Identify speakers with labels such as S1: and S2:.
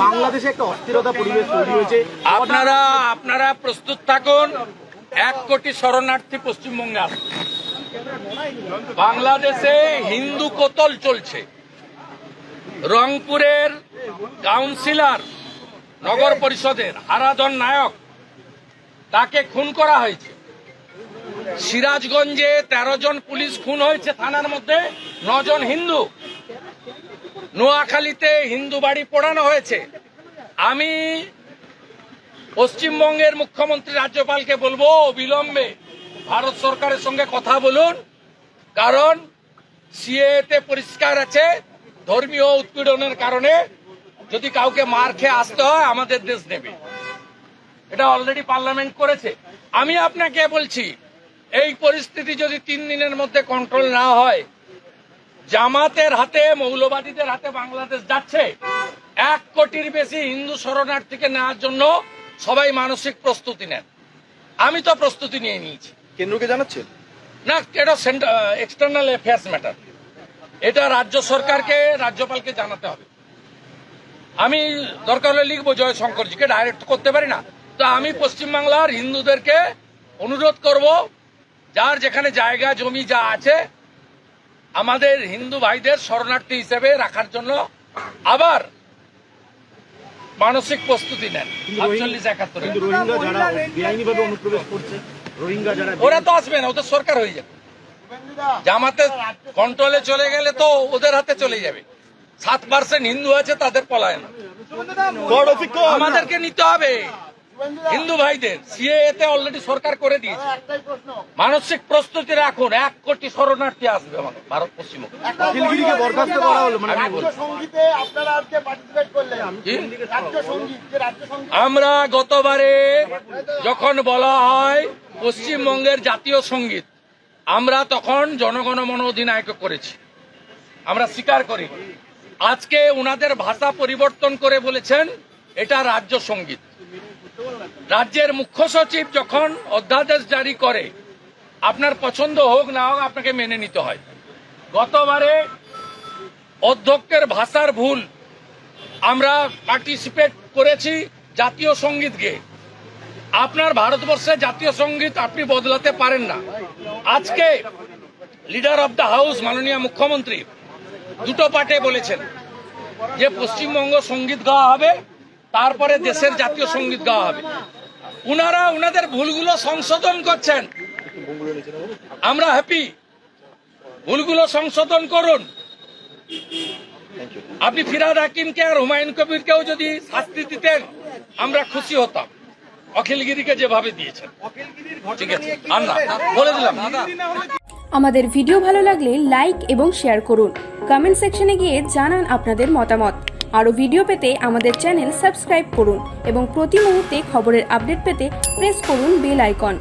S1: বাংলাদেশে একটা অস্থিরতা পরিবেশ তৈরি হয়েছে।
S2: আপনারা প্রস্তুত থাকুন। 1 কোটি শরণার্থী পশ্চিমবঙ্গে আসছে। বাংলাদেশে হিন্দু কতল চলছে। রংপুরের কাউন্সিলর নগর পরিষদের হারাধন নায়ক, তাকে খুন করা হয়েছে। সিরাজগঞ্জে 13 জন পুলিশ খুন হয়েছে, থানার মধ্যে 9 জন হিন্দু। নোয়াখালীতে হিন্দু বাড়ি পোড়ানো হয়েছে। আমি পশ্চিমবঙ্গের মুখ্যমন্ত্রী রাজ্যপালকে বলবো অবিলম্বে ভারত সরকারের সঙ্গে কথা বলুন, কারণ সিএতে পরিষ্কার আছে ধর্মীয় উৎপীড়নের কারণে যদি কাউকে মার খেয়ে আসতে হয় আমাদের দেশ নেবে। এটা অলরেডি পার্লামেন্ট করেছে। আমি আপনাকে বলছি, এই পরিস্থিতি যদি 3 দিনের মধ্যে কন্ট্রোল না হয়, জামাতের হাতে, মৌলবাদীদের হাতে বাংলাদেশ যাচ্ছে। 1 কোটির বেশি হিন্দু শরণার্থীকে নেওয়ার জন্য সবাই মানসিক প্রস্তুতি নেন। আমি তো প্রস্তুতি নিয়ে নিয়েছি।
S1: কেন্দ্রকে জানাচ্ছেন
S2: না, এটা এক্সটার্নাল অ্যাফেয়ার্স ম্যাটার। এটা রাজ্য সরকারকে, রাজ্যপালকে জানাতে হবে। আমি দরকার হলে লিখবো জয়শঙ্করজিকে, ডাইরেক্ট করতে পারি না। তো আমি পশ্চিমবাংলার হিন্দুদেরকে অনুরোধ করব, যার যেখানে জায়গা জমি যা আছে আমাদের হিন্দু ভাইদের শরণার্থী হিসেবে রাখার জন্য আবার মানসিক প্রস্তুতি নেন। 48-71 ওরা তো আসবে না, ওদের সরকার হয়ে যাবে। জামাতে কন্ট্রোলে চলে গেলে তো ওদের হাতে চলে যাবে। 7% হিন্দু আছে, তাদের পলায়ন। আমাদেরকে নিতে হবে হিন্দু ভাইদের। সিএতে অলরেডি সরকার করে দিয়েছে। মানসিক প্রস্তুতি রাখুন। 1 কোটি শরণার্থী আসবে আমাদের ভারত পশ্চিমবঙ্গে। আমরা গতবারে যখন বলা হয় পশ্চিমবঙ্গের জাতীয় সঙ্গীত, আমরা তখন জনগণমন অধিনায়ক করেছি, আমরা স্বীকার করি। আজকে ওনাদের ভাষা পরিবর্তন করে বলেছেন এটা রাজ্য সঙ্গীত। রাজ্যের মুখ্য সচিব যখন অধ্যাদেশ জারি করে, আপনার পছন্দ হোক না হোক আপনাকে মেনে নিতে হয়। গতবারে অধ্যক্ষের ভাষার ভুল, আমরা পার্টিসিপেট করেছি জাতীয় সঙ্গীত গেয়ে। আপনার ভারতবর্ষে জাতীয় সঙ্গীত আপনি বদলাতে পারেন না। আজকে লিডার অব দ্য হাউস মাননীয় মুখ্যমন্ত্রী 2টো পার্টে বলেছেন যে পশ্চিমবঙ্গ সঙ্গীত গাওয়া হবে, তারপরে দেশের জাতীয় সঙ্গীত গাওয়া হবে। উনারা উনাদের ভুলগুলো সংশোধন করছেন, আমরা হ্যাপি। ভুলগুলো সংশোধন করুন। আপনি ফিরহাদ হাকিমকে আর হুমায়ুন কবিরকেও যদি শাস্তি দিতেন আমরা খুশি হতাম, অখিলগিরিকে যেভাবে দিয়েছেন। ঠিক আছে, বলে দিলাম।
S3: আমাদের ভিডিও ভালো লাগলে লাইক এবং শেয়ার করুন। কমেন্ট সেকশনে গিয়ে জানান আপনাদের মতামত। আরও ভিডিও পেতে আমাদের চ্যানেল সাবস্ক্রাইব করুন এবং প্রতি মুহূর্তে খবরের আপডেট পেতে প্রেস করুন বেল আইকন।